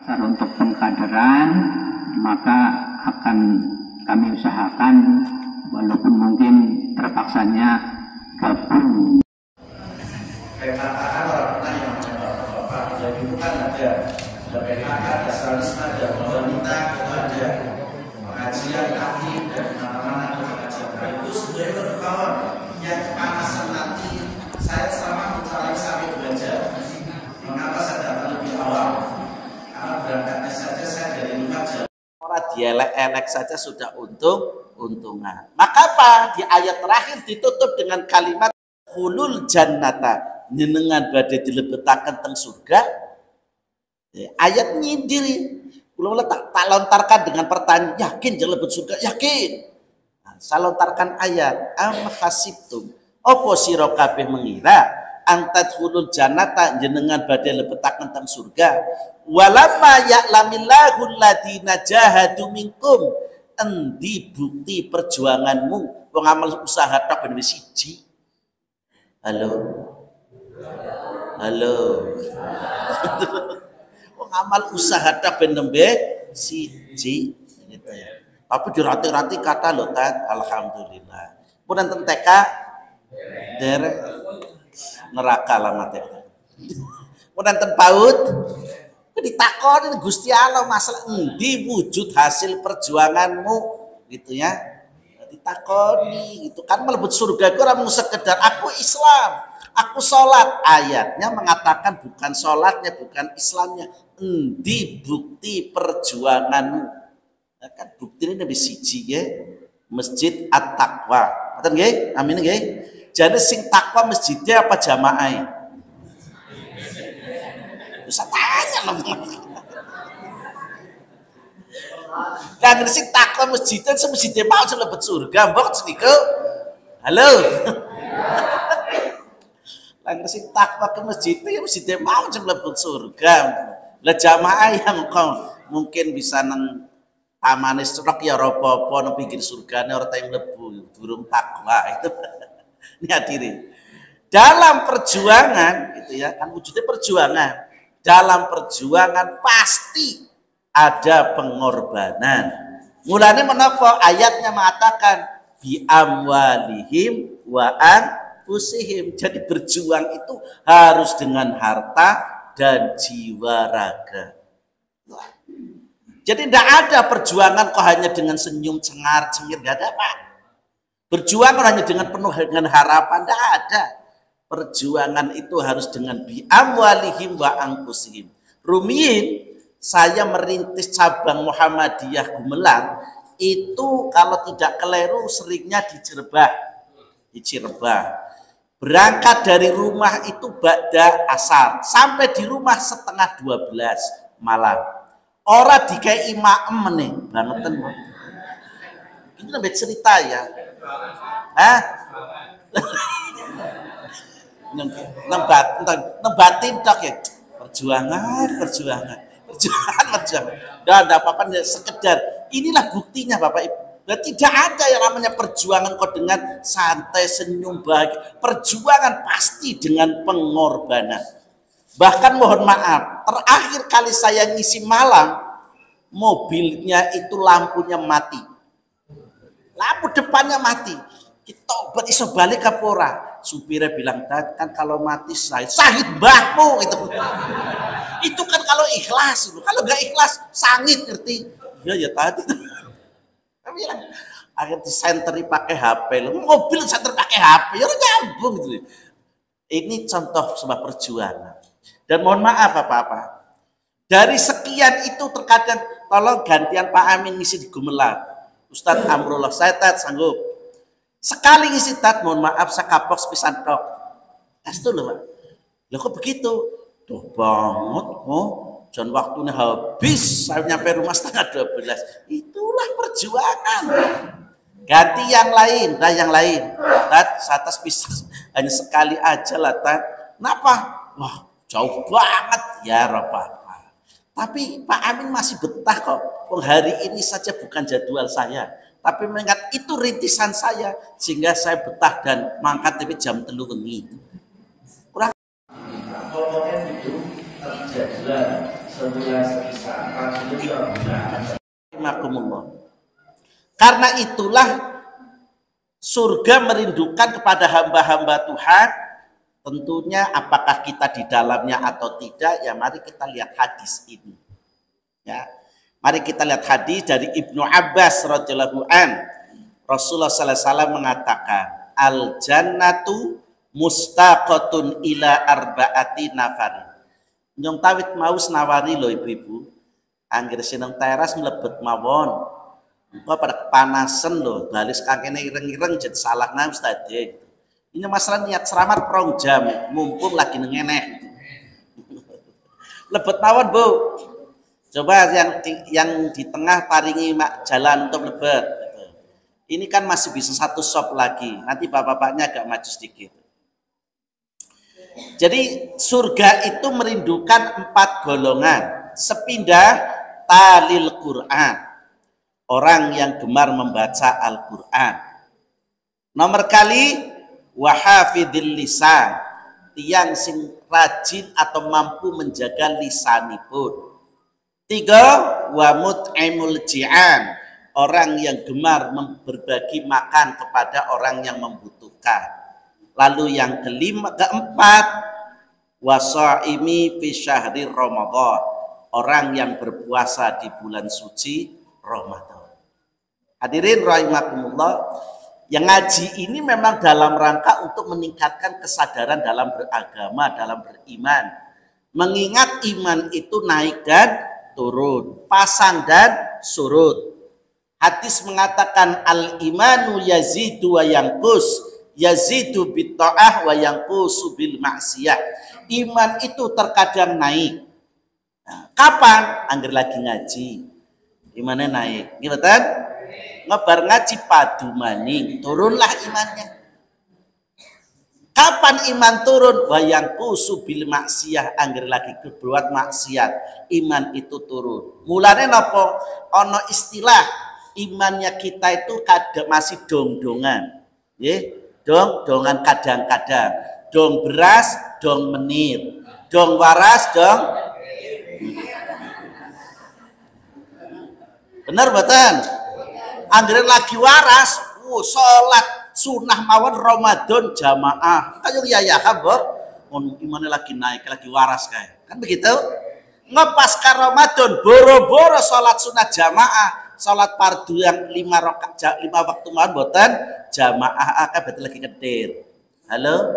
untuk pengkaderan, maka akan kami usahakan walaupun mungkin terpaksanya gabung. PKK orang yang Bapak jadi bukan ada PKK, ada salisme, ada wanita, ada pengajian kaki dan mana-mana ada pengajian. Itu sebenarnya kawan yang kepanasan nanti saya selama mencari sampai belajar. Mengapa saya datang lebih awal? Karena berangkatnya saja saya dari Lumajang. Orang dielek-elek saja sudah untungan. Maka apa? Di ayat terakhir ditutup dengan kalimat khulul jannata, nyenengan badai dilebetakan teng surga. Ayat nyindiri. Kalau tak lontarkan dengan pertanyaan, yakin jangan lebet surga? Yakin. Nah, saya lontarkan ayat, am hasibtum, opo sira kabeh mengira antat khulul jannata, nyenengan badai lebetakan teng surga. Walamma ya'lamillahu alladina jahadu minkum, endi bukti perjuanganmu wong amal usaha tok ben wis siji. Halo. Wong amal usaha tok ben nembe siji gitu ya. Tapi dirati-rati kata lho Tat, alhamdulillah. Mun enten TK derek neraka alamat ya. Mun enten PAUD ditakoni Gusti Allah masalah endi wujud hasil perjuanganmu gitu ya. Ditakoni itu kan melebut surga itu ora mung sekedar aku Islam, aku sholat. Ayatnya mengatakan bukan sholatnya, bukan Islamnya, endi bukti perjuanganmu. Nah, kan bukti ini lebih siji ya, Masjid At-Taqwa. Ngoten nggih? Amin nggih. Jane sing takwa masjidnya apa jamaah? Bisa tanya loh. Kan sing takwa masjidnya semesjidnya mau lebet surga, mbok niku. Halo. Lah sing takwa ke masjid ya masjidnya mau lebet surga. Lah jamaah yang mungkin bisa nang tamane strok ya apa-apa nang pinggir surgane ora tayang mlebu, durung takwa itu. Ini hadirin. Dalam perjuangan gitu ya, kan wujudnya perjuangan. Dalam perjuangan pasti ada pengorbanan. Mulanya menapa? Ayatnya mengatakan bi amwalihim wa anfusihim. Jadi berjuang itu harus dengan harta dan jiwa raga. Jadi tidak ada perjuangan kok hanya dengan senyum cengar-cengir, tidak ada Pak. Berjuang hanya dengan penuh dengan harapan, tidak ada. Perjuangan itu harus dengan bi amwalihim wa anfusihim. Rumiyin saya merintis cabang Muhammadiyah Gumelar itu kalau tidak keliru seringnya di Cirebah. Berangkat dari rumah itu ba'da asar sampai di rumah setengah 12 malam. Ora dikai imaem nih bangetan. Ini lebih cerita ya. Hah? Nembatin tok ya. Perjuangan. Dan apa-apa sekedar inilah buktinya Bapak Ibu. Dan tidak ada yang namanya perjuangan kok dengan santai, senyum, bahagia. Perjuangan pasti dengan pengorbanan. Bahkan mohon maaf, terakhir kali saya ngisi malam, mobilnya itu lampunya mati. Lampu depannya mati. Kita obat iso balik ke pora. Supirnya bilang, kan kalau mati sahid mbahmu itu. Itu kan kalau ikhlas. Kalau nggak ikhlas, sangit ngerti. Ya tadi. Kami bilang, akhirnya disenteri pakai HP. Mobil senter pakai HP, ya nyambung gitu. Ini contoh sebuah perjuangan. Dan mohon maaf apa-apa. Dari sekian itu terkadang tolong gantian Pak Amin ngisi di Gumelar. Ustadz Amrullah, saya sanggup. Sekali ngisi tat, mohon maaf saya kapok sepisan tok. Itu loh Pak. Loh kok begitu? Tuh banget kok. Dan waktunya habis, saya nyampe rumah setengah 12. Itulah perjuangan. Ganti yang lain, yang lain. Tat, atas bisa hanya sekali aja lah tat. Kenapa? Wah, jauh banget ya Bapak. Tapi Pak Amin masih betah kok. Hari ini saja bukan jadwal saya. Tapi mengingat itu rintisan saya, sehingga saya betah dan mangkat tapi jam 3 wengi. Kurang. Pokoknya itu terjadilah Karena itulah surga merindukan kepada hamba-hamba Tuhan. Tentunya apakah kita di dalamnya atau tidak, ya mari kita lihat hadis ini. Ya, mari kita lihat hadis dari Ibnu Abbas radhiyallahu an. Rasulullah sallallahu alaihi wasallam mengatakan, al jannatu mustaqatun ila arba'ati nafari. Nyong tawit mau nawari loh ibu-ibu. Angger seneng teras mlebet mawon. Kok pada kepanasan loh, balis kakeknya ireng-ireng jadi salah nam tadi. Ini masalah niat seramar prong jam, mumpung lagi nengeneh. Lebet mawon bu. Coba yang di tengah paringi jalan untuk lebet. Ini kan masih bisa satu sop lagi. Nanti bapak-bapaknya agak maju sedikit. Jadi surga itu merindukan 4 golongan. Sepindah talil Quran. Orang yang gemar membaca Al-Quran. Nomor kali wahafidil lisan, tiang sing rajin atau mampu menjaga lisanipun. 3, wa mut'imul ji'an, orang yang gemar berbagi makan kepada orang yang membutuhkan. Lalu yang keempat, wasaimi fi syahri Ramadan, orang yang berpuasa di bulan suci Ramadan. Hadirin rahimakumullah, yang ngaji ini memang dalam rangka untuk meningkatkan kesadaran dalam beragama, dalam beriman. Mengingat iman itu naik dan turun, pasang dan surut. Hadis mengatakan al-imanu yazidu wa yanqus, yazidu bit ta'ah wa yanqusu bil maksiyah. Iman itu terkadang naik. Nah, kapan? Angger lagi ngaji. Imannya naik. Gimana? Ngebar ngaji padu maning, turunlah imannya. Kapan iman turun? Wayangku bil maksiyah, angger lagi berbuat maksiat, iman itu turun. Mulane napa? Ono istilah imannya kita itu kadang masih dong-dongan. Nggih, dong-dongan kadang-kadang. Dong beras, dong menir. Dong waras, dong. Bener mboten? Angger lagi waras, sholat sunnah mawon Ramadan jamaah. Kayak ya kabar, imannya lagi naik, lagi waras kayak. Kan begitu? Ngepas ke Ramadan, boro-boro sholat sunnah jamaah, sholat fardu yang 5 waktu mawon boten jamaah akeh berarti lagi kedir. Halo?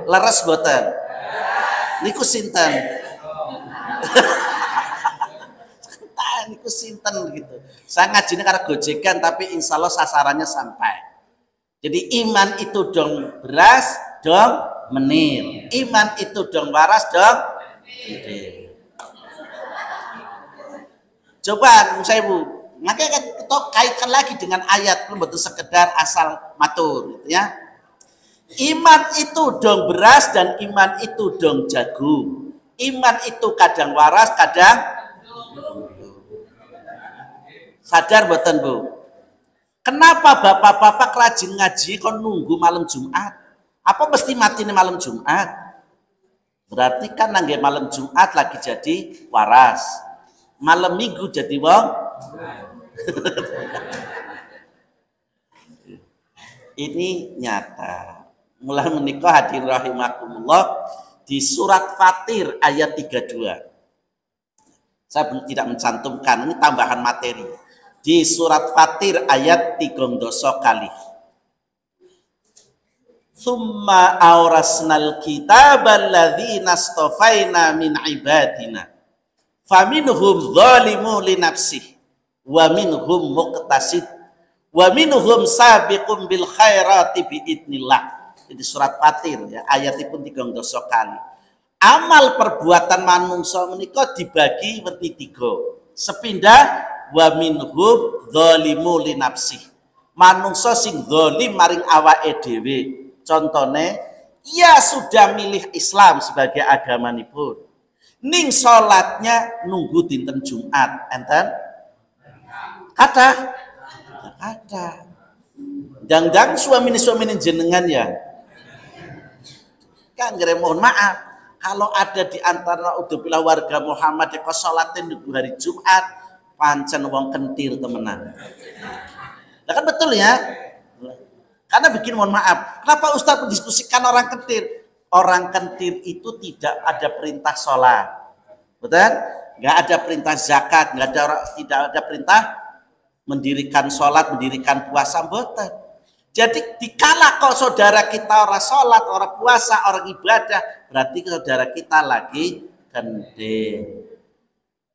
Leres boten? Niku sinten? Niku sinten gitu. Saya ngajinya karena gojekan tapi insya Allah sasarannya sampai. Jadi iman itu dong beras, dong menir. Iman itu dong waras, dong menir. Coba saya bu, makanya kita kaitkan lagi dengan ayat, belum betul sekedar asal matur, gitu ya. Iman itu dong beras dan iman itu dong jagung. Iman itu kadang waras, kadang sadar boten bu? Kenapa bapak-bapak rajin ngaji kon nunggu malam Jumat? Apa mesti mati nih malam Jumat? Berarti kan nangge malam Jumat lagi jadi waras. Malam Minggu jadi wong. Ini nyata. Mulai menikah hadirin rahimakumullah di surat Fatir ayat 32. Saya tidak mencantumkan, ini tambahan materi. Di surat Fatir ayat 3 kali. Tsumma aurasnal kitabal ladzina astafaina min ibadina. Faminhum zalimun li nafsihi wa minhum muqtasid wa minhum sabiqun bil khairati bi idznillah. Di surat Fatir ya, ayatipun 3 kali. Amal perbuatan manungsa menika dibagi werni 3. Sepindah wa minhum zalimu li nafsih. Manungsa sing zalim maring awake dhewe. Contone, ia sudah milih Islam sebagai agamanipun. Ning salatnya nunggu dinten Jumat, enten? Kata. Jangan suami jenengan ya. Kan mohon maaf. Kalau ada di antara udzubillah warga Muhammad yang sholatin di hari Jumat, pancen wong kentir temenan. Nah kan betul ya? Karena bikin mohon maaf, kenapa Ustaz mendiskusikan orang kentir? Orang kentir itu tidak ada perintah sholat, betul? Nggak ada perintah zakat, tidak ada perintah mendirikan sholat, mendirikan puasa, betul. Jadi dikala kok saudara kita orang sholat, orang puasa, orang ibadah, berarti saudara kita lagi kentir.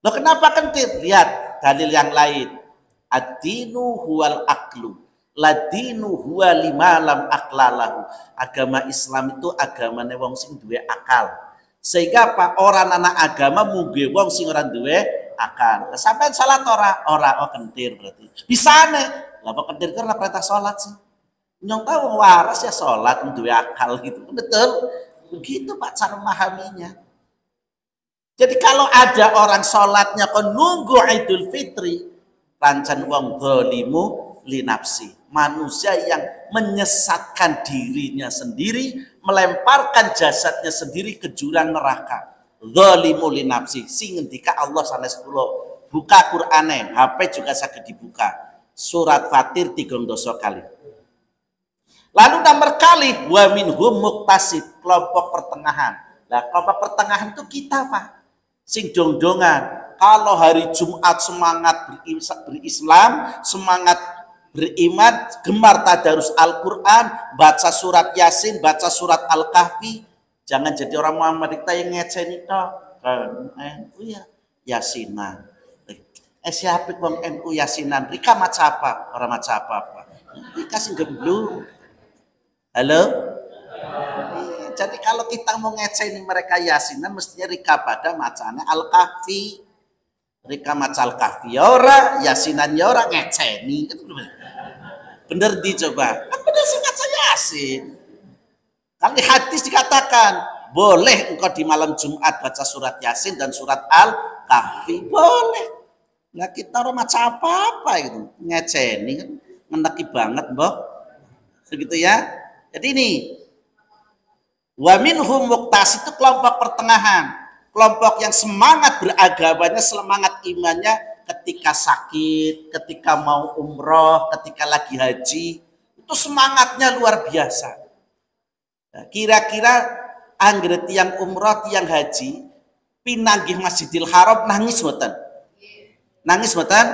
Loh kenapa kentir? Lihat dalil yang lain. Ad-dinu huwal aklu, ladinu huwa lima lam aklalahu. Agama Islam itu agamane wong sing duwe akal. Sehingga apa? Orang anak agama mungge wong sing ora duwe akal. Sampai salat ora kentir berarti. Bisane. Lah kok kentir karena perintah salat sih. Nyong tahu waras ya sholat duwe akal gitu. Betul. Begitu Pak cara memahaminya. Jadi kalau ada orang sholatnya kon nunggu Idul Fitri, rancang wong dzalimu li nafsi. Manusia yang menyesatkan dirinya sendiri, melemparkan jasadnya sendiri ke jurang neraka. Dzalimu li nafsi. Sing ngendika Allah sanes kula buka Qur'ane, HP juga saged dibuka. Surat Fatir 3 kali. Lalu nomor kali wa minhum muqtasid, kelompok pertengahan. Nah, kelompok pertengahan itu kita, Pak. Sing dong-dongan. Kalau hari Jumat semangat berislam, semangat beriman, gemar tadarus Al-Qur'an, baca surat Yasin, baca surat Al-Kahfi. Jangan jadi orang Muhammad kita yang ngeceni tok. NU ya Yasinan. Siapa wong NU Yasinan? Rika maca apa? Orang maca apa-apa. Rika sing gemblung. Halo? Jadi kalau kita mau ngeceni mereka Yasinan, mestinya Rika pada macanya Al-Kahfi. Rika maca Al-Kahfi ya ora, Yasinan ya ora ngeceni. Bener dicoba. Kan bener sih ngaca Yasin. Kan di hadis dikatakan, boleh engkau di malam Jumat baca surat Yasin dan surat Al-Kahfi. Boleh. Nah kita orang maca apa-apa gitu. Ngeceni kan meneki banget, Mbok. Begitu ya. Jadi ini wa minhum muqtasid itu kelompok pertengahan, kelompok yang semangat beragamanya, semangat imannya ketika sakit, ketika mau umroh, ketika lagi haji, itu semangatnya luar biasa. Nah, kira-kira anggere tiang umroh, tiang haji, pinanggih Masjidil Haram nangis mboten? Nangis mboten?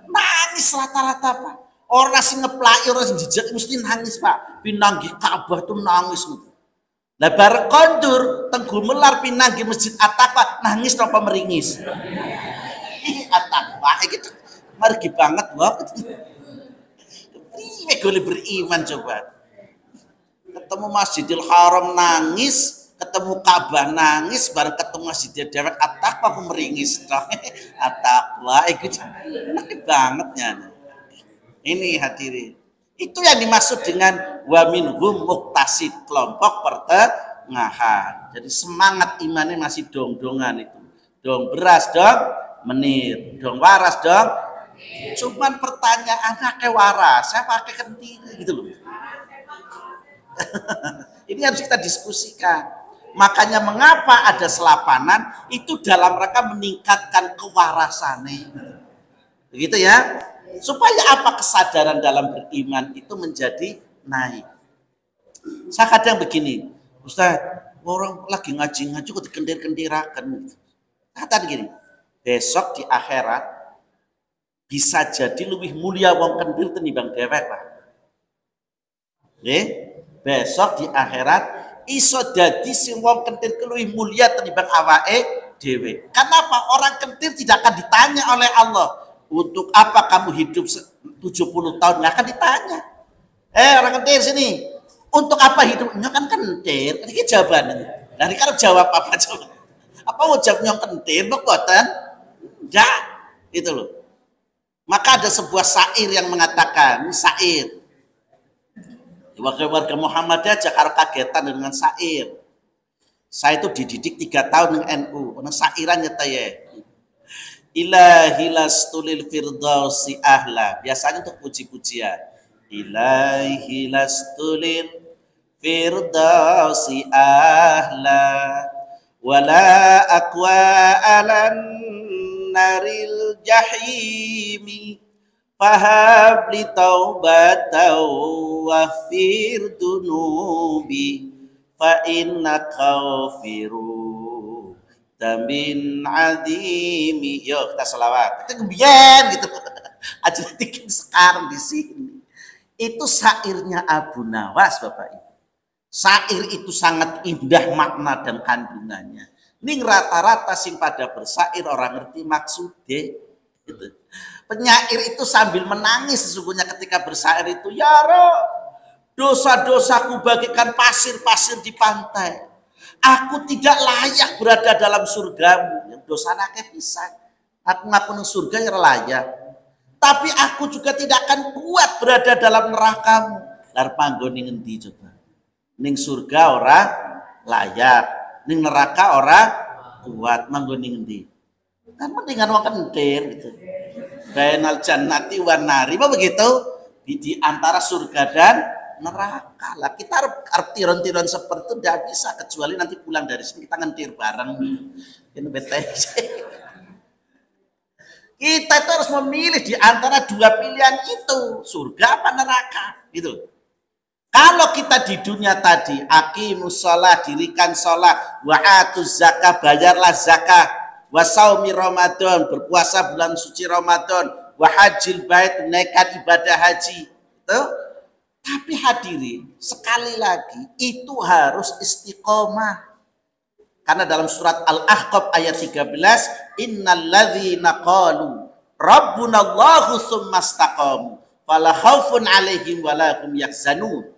Nangis rata-rata Pak. Orang sing ngeplaki, orang sing jejak mesti nangis Pak. Pinanggih Ka'bah tuh nangis. Lah bareng kondur teng Gumelar pinanggih Masjid At-Taqwa nangis napa meringis. At-Taqwa iki margi banget kok. Piye golek beriman coba. Ketemu Masjidil Haram nangis, ketemu Ka'bah nangis, bareng ketemu Masjidil Dewek At-Taqwa aku meringis. At-Taqwa iki banget ya. Ini hadirin. Itu yang dimaksud dengan wa minhum muqtasid, kelompok pertengahan. Jadi semangat imannya masih dong-dongan itu. Dong beras dong menir, dong waras dong. Cuman pertanyaan pakai waras, saya pakai kentiri gitu loh. Ini harus kita diskusikan. Makanya mengapa ada selapanan itu dalam rangka meningkatkan kewarasannya. Begitu ya. Supaya apa kesadaran dalam beriman itu menjadi naik. Saya kadang begini, Ustaz, orang lagi ngaji kok dikendir-kendirakan. Kata gini, besok di akhirat bisa jadi lebih mulia wong kendir tinimbang dewek Pak. Besok di akhirat iso dadi sing wong kendir luwih mulia tinimbang awake dhewe. Kenapa? Orang kendir tidak akan ditanya oleh Allah. Untuk apa kamu hidup 70 tahun? Nggak akan ditanya. Orang kentir sini. Untuk apa hidupnya kan kentir? Ini jawabannya. Nah, kalau jawab apa coba? Apa mau jawabnya kentir? Bukan? Enggak. Itu loh. Maka ada sebuah syair yang mengatakan, syair. Warga Muhammadiyah Jakarta kagetan dengan syair. Saya itu dididik 3 tahun dengan NU. Karena syairannya tanya. Ilahi lastulil firdausi ahla. Biasanya untuk puji-pujian. Ilahi lastulil firdausi ahla wala aqwa alan naril jahimi fahab li taubatan wafir dunubi fa inna kafiru damin adimi. Yuk kita selawat. Kita kebian gitu. Aja tikin sekarang di sini. Itu syairnya Abu Nawas, Bapak Ibu. Syair itu sangat indah makna dan kandungannya. Ning rata-rata sing pada bersair orang ngerti maksudnya. Gitu. Penyair itu sambil menangis sesungguhnya ketika bersair itu, ya Rob, dosa-dosaku bagaikan pasir-pasir di pantai. Aku tidak layak berada dalam surgamu. Yang dosa nakeh pisan. Aku ngaku nang surga ya layak. Tapi aku juga tidak akan kuat berada dalam nerakamu. Lar panggon ning endi coba? Ning surga ora layak, ning neraka ora kuat, manggon ning endi? Kan mendingan wong kentir gitu. Bainal jannati wan nari, apa begitu? Di antara surga dan neraka lah. Kita harus tiron-tiron seperti itu tidak bisa kecuali nanti pulang dari sini kita ngentir bareng. Ini BTS. Kita itu harus memilih di antara dua pilihan itu, surga apa neraka, gitu. Kalau kita di dunia tadi, aqimus shalah, dirikan sholat, wa atuz zakah, bayarlah zakah, wa saumi Ramadan, berpuasa bulan suci Ramadan, wa hajjil bait, naikkan ibadah haji. Itu. Tapi hadirin, sekali lagi itu harus istiqomah. Karena dalam surat Al-Ahqaf ayat 13, innal ladzina qalu rabbunallahu tsumastaqamu fala khaufun 'alaihim wala hum yahzanun.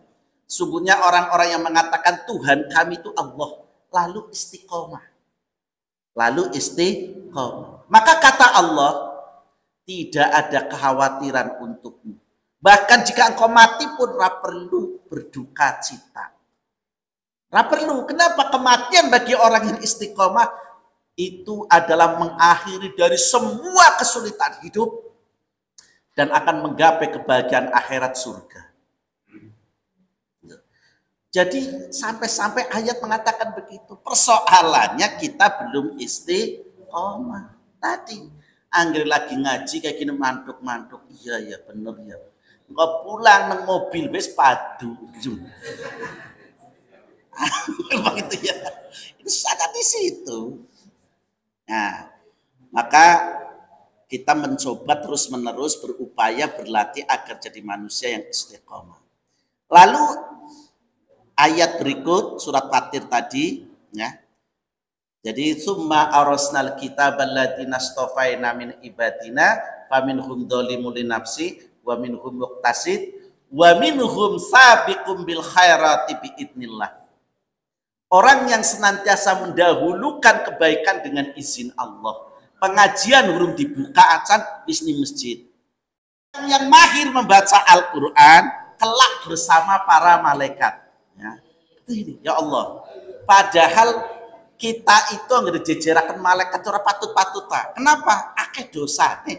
Sungguhnya orang-orang yang mengatakan Tuhan kami itu Allah, lalu istiqomah. Lalu istiqomah. Maka kata Allah, tidak ada kekhawatiran untukmu. Bahkan jika engkau mati pun tidak perlu berduka cita. Tidak perlu. Kenapa? Kematian bagi orang yang istiqomah itu adalah mengakhiri dari semua kesulitan hidup dan akan menggapai kebahagiaan akhirat surga. Jadi sampai-sampai ayat mengatakan begitu. Persoalannya kita belum istiqomah. Tadi angger lagi ngaji kayak gini mantuk-mantuk. Iya ya bener ya. Engkau pulang nang mobil wis padu. Begitu ya. Itu sangat di situ. Nah, maka kita mencoba terus-menerus berupaya berlatih agar jadi manusia yang istiqomah. Lalu ayat berikut surat Fatir tadi, ya. Jadi summa arasnal kitabal ladzina astafaina min ibadina faminhum dzalimun li nafsi wa minhum muqtasid wa minhum sabiqum bil khairati biidznillah. Orang yang senantiasa mendahulukan kebaikan dengan izin Allah. Pengajian urung dibuka acan bisnis masjid. Yang mahir membaca Al-Quran kelak bersama para malaikat. Ya, ini, ya Allah. Padahal kita itu nggak dijejerakan malaikat ora patut-patut. Kenapa? Akeh dosa nih.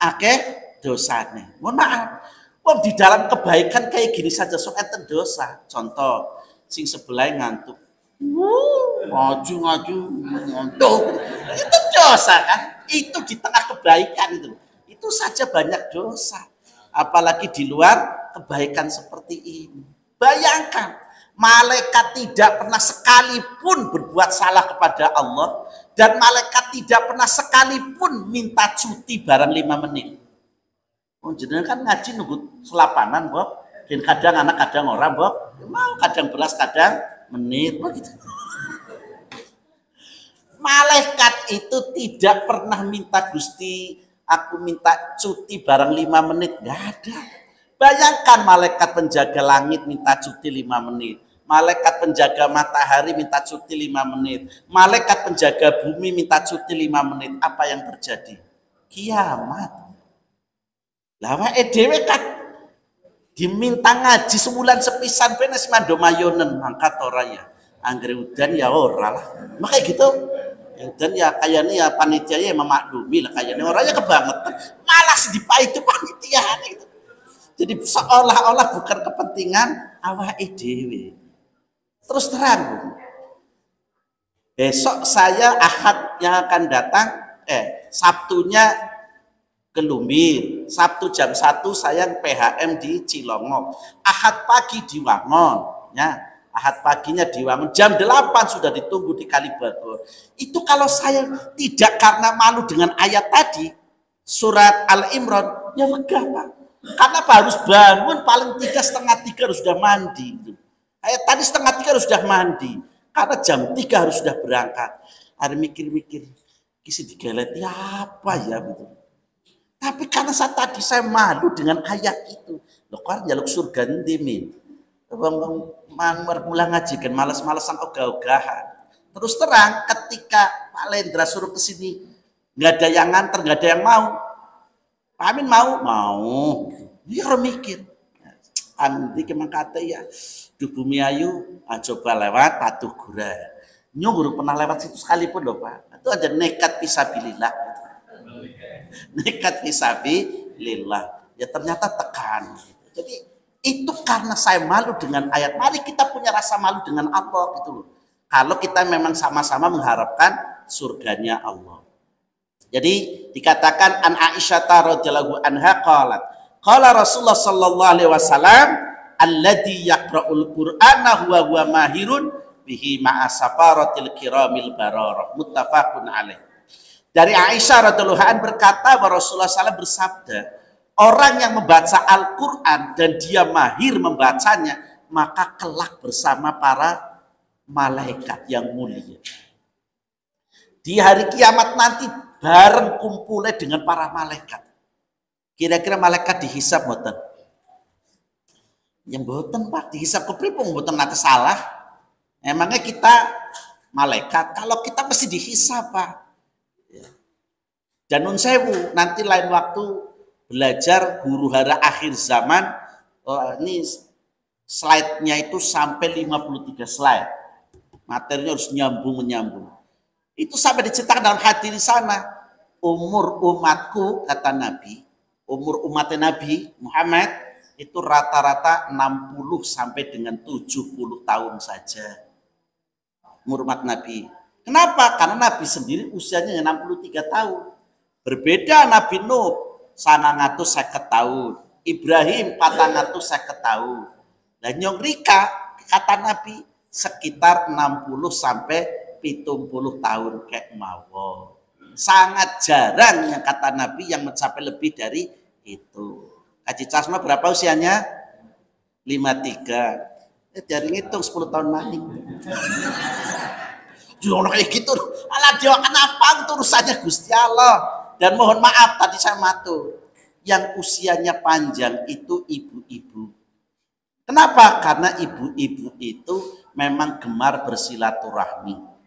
Akeh dosa nih. Mohon maaf. Wong di dalam kebaikan kayak gini saja sok enten dosa. Contoh, sing sebelah ngantuk. Maju ngantuk. Itu dosa kan? Itu di tengah kebaikan itu. Itu saja banyak dosa. Apalagi di luar kebaikan seperti ini. Bayangkan, malaikat tidak pernah sekalipun berbuat salah kepada Allah dan malaikat tidak pernah sekalipun minta cuti barang 5 menit. Oh, jenengan kan ngaji nunggu selapanan, Bob. Dan kadang anak kadang orang, Bob. Mau kadang belas kadang menit, begitu. Malaikat itu tidak pernah minta Gusti, aku minta cuti barang 5 menit, enggak ada. Bayangkan malaikat penjaga langit minta cuti 5 menit. Malaikat penjaga matahari minta cuti 5 menit. Malaikat penjaga bumi minta cuti 5 menit. Apa yang terjadi? Kiamat. Lawa dhewe kan diminta ngaji sebulan sepisan benes mando mayonen mangkat ora ya. Anggere udan ya ora lah. Makanya gitu. Dan ya kayaknya ya panitia ya memaklumi lah kayaknya orangnya kebangetan. Malah dipai itu panitia gitu. Jadi seolah-olah bukan kepentingan awake dhewe. Terus terang, Besok saya Ahad yang akan datang, Sabtunya ke Lumbir, Sabtu jam 1 saya PHM di Cilongok, Ahad pagi di Wangon, ya. Ahad paginya di Wangon, jam 8 sudah ditunggu di Kalibagor. Itu kalau saya tidak karena malu dengan ayat tadi, surat Al-Imran, ya wegah Pak. Karena Pak harus bangun paling 3, setengah 3 harus sudah mandi. Ayat tadi setengah 3 harus sudah mandi. Karena jam 3 harus sudah berangkat. Ada mikir-mikir, kisi digeleti apa ya gitu. Tapi karena tadi saya malu dengan ayat itu. Loh kok jaluk surga ndimin. Mangmer pulang ngaji kan malas-malasan ogah-ogahan. Terus terang ketika Pak Lendra suruh ke sini, nggak ada yang nganter, nggak ada yang mau. Pak Amin mau. Dia harus mikir. Amin kemang kata ya, di Bumi Ayu, coba lewat Patuh Gura. Nyuruh pernah lewat situ sekalipun loh Pak. Itu aja nekat fisabilillah. Nekat fisabilillah. Ya ternyata tekan. Jadi itu karena saya malu dengan ayat. Mari kita punya rasa malu dengan Allah gitu loh. Kalau kita memang sama-sama mengharapkan surganya Allah. Jadi dikatakan an Aisyah radhiyallahu anha qalat qala Rasulullah sallallahu alaihi wasallam alladzi yaqra'ul Qur'ana huwa mahirun bihi ma'a safaratil kiramil bararah muttafaqun alaih. Dari Aisyah radhiyallahu anha berkata bahwa Rasulullah SAW bersabda, orang yang membaca Al-Qur'an dan dia mahir membacanya, maka kelak bersama para malaikat yang mulia. Di hari kiamat nanti bareng kumpulnya dengan para malaikat. Kira-kira malaikat dihisab mboten? Ya mboten Pak, dihisab kepripun mboten nate salah. Emangnya kita malaikat, kalau kita mesti dihisab Pak. Dan nun sewu, nanti lain waktu belajar huru hara akhir zaman. Ini slide-nya itu sampai 53 slide. Materinya harus nyambung-menyambung. Itu sampai diceritakan dalam hadis di sana. Umur umatku, kata Nabi, umur umatnya Nabi Muhammad itu rata-rata 60 sampai dengan 70 tahun saja. Umur umat Nabi. Kenapa? Karena Nabi sendiri usianya 63 tahun. Berbeda Nabi Nuh, 950 tahun. Ibrahim 450 tahun. Dan Nyong Rika, kata Nabi, sekitar 60 sampai 70 tahun kayak mawon. Sangat jarang yang kata Nabi yang mencapai lebih dari itu. Haji Casma berapa usianya? 53. Dari ngitung 10 tahun lagi. Jangan kayak gitu. Alah dia kenapa itu urusannya Gusti Allah. Dan mohon maaf tadi saya matur. Yang usianya panjang itu ibu-ibu. Kenapa? Karena ibu-ibu itu memang gemar bersilaturahmi.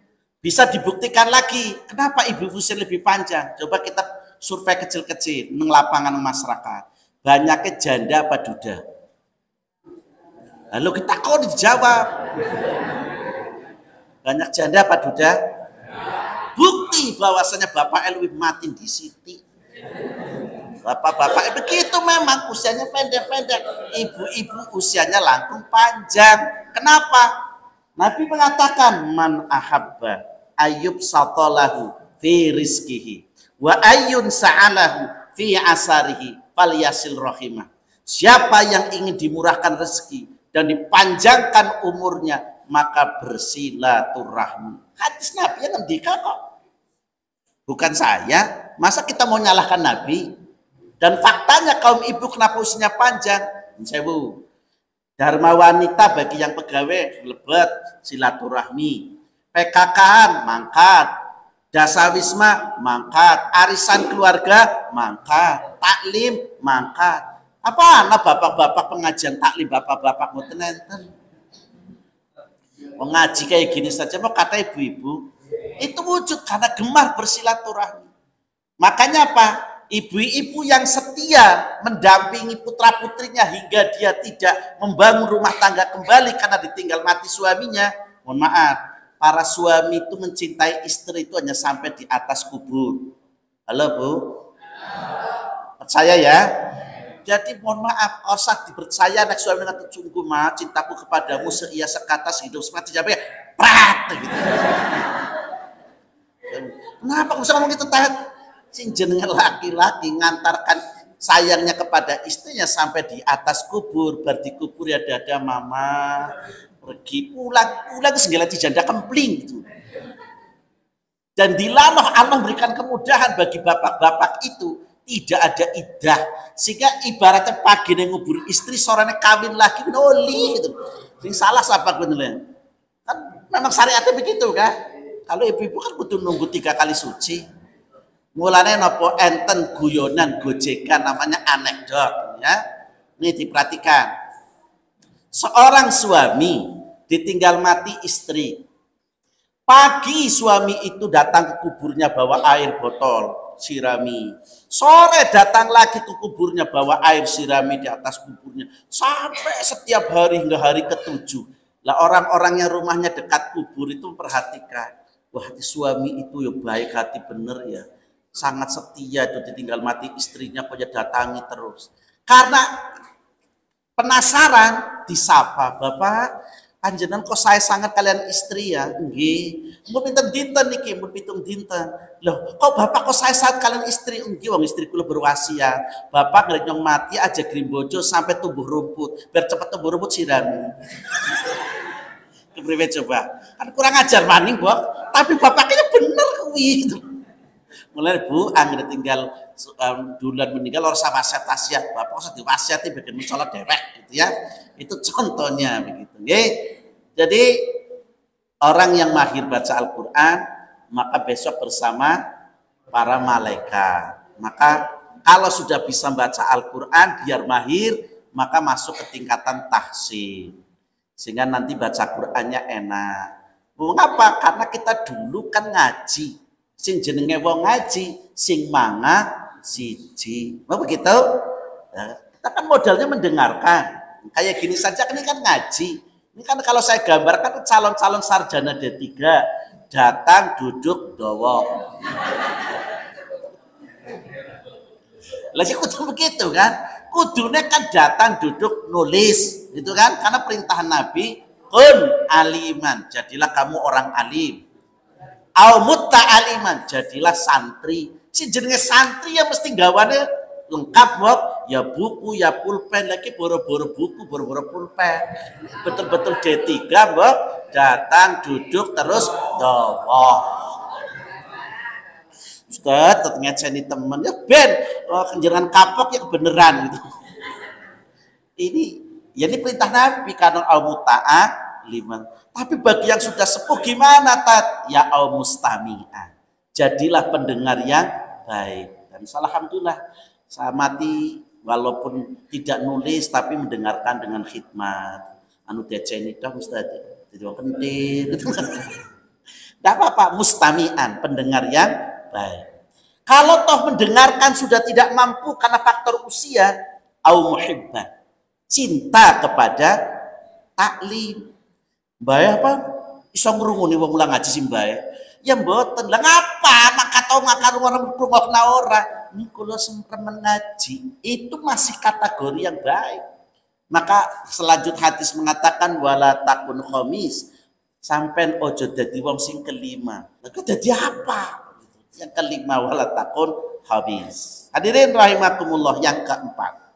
Bisa dibuktikan lagi, kenapa ibu usia lebih panjang? Coba kita survei kecil-kecil, neng lapangan masyarakat. Banyaknya janda apa duda? Lalu kita kok dijawab. Banyak janda apa duda? Bukti bahwasanya Bapak Elwi mati di Siti. Bapak-bapak begitu memang usianya pendek-pendek. Ibu-ibu usianya langkung panjang. Kenapa? Nabi mengatakan man ahabba ayyub satalahu fi rizkihi wa ayyun sa'alahu fi asarihi falyasil rahimah. Siapa yang ingin dimurahkan rezeki dan dipanjangkan umurnya, maka bersilaturahmi. Hadis Nabi yang ngendika kok. Bukan saya. Masa kita mau nyalahkan Nabi? Dan faktanya kaum ibu kenapa usianya panjang? Sewu. Dharma wanita bagi yang pegawai lebet silaturahmi. PKK-an mangkat. Dasawisma mangkat. Arisan keluarga mangkat. Taklim mangkat. Apa anak bapak-bapak pengajian taklim bapak-bapak ngoten enten. Mengaji kayak gini saja mau kata ibu-ibu. Itu wujud karena gemar bersilaturahmi. Makanya apa? Ibu-ibu yang setia mendampingi putra-putrinya hingga dia tidak membangun rumah tangga kembali karena ditinggal mati suaminya. Mohon maaf, para suami itu mencintai istri itu hanya sampai di atas kubur. Halo Bu? Percaya ya? Jadi mohon maaf, usah dipercaya anak suami kata sungguh mah cintaku kepadamu seia sekata sehidup semati sampai prat gitu. Kenapa kamu bisa ngomong gitu, Tat? Sing jenenge laki-laki ngantarkan sayangnya kepada istrinya sampai di atas kubur, berarti kubur ya dada mama, pergi pulang segala janda kempling gitu. Dan dilanoh Allah memberikan kemudahan bagi bapak-bapak itu, tidak ada iddah, sehingga ibaratnya pagi nih ngubur istri, sorenya kawin lagi noli gitu. Sing salah siapa bener kan, memang syariatnya begitu kan. Kalau ibu-ibu kan butuh nunggu 3 kali suci. Mulanya nopo enten guyonan gojekan namanya anekdot ya. Ini diperhatikan. Seorang suami ditinggal mati istri. Pagi suami itu datang ke kuburnya bawa air botol, sirami. Sore datang lagi ke kuburnya bawa air, sirami di atas kuburnya. Sampai setiap hari hingga hari ke-7. Lah orang-orang yang rumahnya dekat kubur itu memperhatikan. Wah, suami itu ya baik hati bener ya. Sangat setia itu, ditinggal mati istrinya kok ya datangi terus. Karena penasaran disapa, Bapak, panjenengan kok saya sangat kalian istri ya? Nggih. Mun pinten dinten niki, mun pitung dinten. Loh, kok Bapak kok saya sangat kalian istri? Nggih, wong istri kula berwasiat. Bapak ngrek nyong mati aja grimbojo sampai tumbuh rumput. Biar cepat tumbuh rumput sirami. Kepriwe coba? Kan kurang ajar maning, Bok. Tapi bapaknya bener kuwi gitu. Mulai Bu, angger tinggal duluan meninggal orang sama wasiat, Bapak usah diwasiati bikin musola dewek gitu ya. Itu contohnya begitu. Nggih. Jadi orang yang mahir baca Al-Qur'an maka besok bersama para malaikat. Maka kalau sudah bisa baca Al-Qur'an biar mahir, maka masuk ke tingkatan tahsin. Sehingga nanti baca Qur'annya enak. Mengapa? Karena kita dulu kan ngaji. Sing jenenge wong ngaji, sing manga siji. Apa begitu? Nah, kita kan modalnya mendengarkan. Kayak gini saja ini kan ngaji. Ini kan kalau saya gambarkan calon-calon sarjana D3 datang duduk dowo. Lah sih kudu begitu kan? Kudune kan datang duduk nulis, gitu kan? Karena perintah Nabi, kun aliman, jadilah kamu orang alim. Au mutta'aliman, jadilah santri. Si jenenge santri ya mesti gawane lengkap, Bok. Ya buku, ya pulpen, lagi boro-boro buku, boro-boro pulpen. Betul-betul D3, Bok. Datang, duduk, terus dowo. Ustaz, ternyata saya temen ya ben, kenjeran kapok ya kebeneran gitu. Ini perintah Nabi karena al-muta'aliman. Tapi bagi yang sudah sepuh gimana, Tat? Ya al-mustami'an. Jadilah pendengar yang baik. Dan alhamdulillah saya mati walaupun tidak nulis tapi mendengarkan dengan khidmat. Anu deceni dah Ustaz. Tidak penting. Tidak apa-apa, mustami'an, pendengar yang baik. Kalau toh mendengarkan sudah tidak mampu karena faktor usia, au muhibban, cinta kepada taklim. Mbak apa? Iso ngrungoni wong mulang ngaji sing bae. Ya mboten. Lah ngapa? Maka tau makan orang rungokna ora. Ini kula sempremen ngaji. Itu masih kategori yang baik. Maka selanjut hadis mengatakan wala takun khamis. Sampai ojo dadi wong sing kelima. Lah dadi apa? Yang kelima wala takun khamis. Hadirin rahimakumullah, yang keempat.